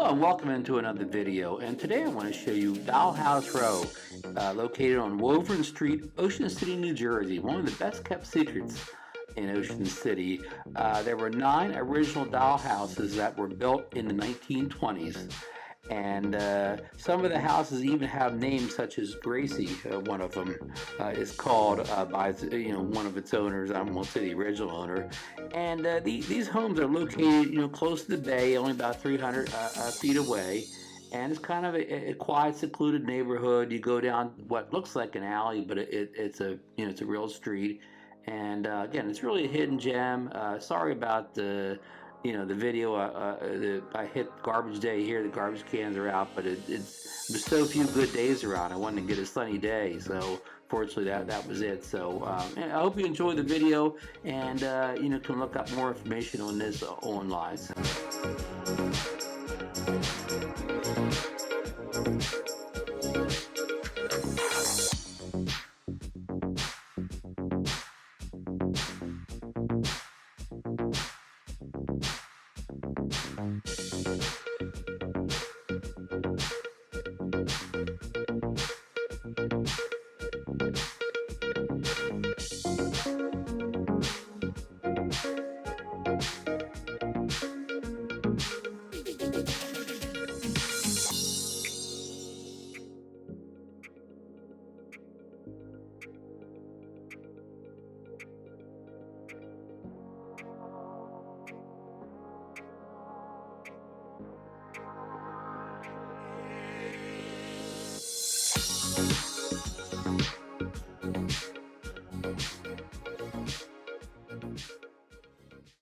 Hello and welcome into another video, and today I want to show you Dollhouse Row, located on Wovern Street, Ocean City, New Jersey. One of the best kept secrets in Ocean City. There were 9 original dollhouses that were built in the 1920s, and some of the houses even have names such as Gracie. One of them is called by one of its owners. I won't say the original owner. And these homes are located close to the bay, only about 300 feet away. And it's kind of a quiet, secluded neighborhood. You go down what looks like an alley, but it's a real street. And again, it's really a hidden gem. Sorry about the video. I hit garbage day here. The garbage cans are out, but there's so few good days around. I wanted to get a sunny day, so fortunately that was it. So I hope you enjoy the video, and can look up more information on this online.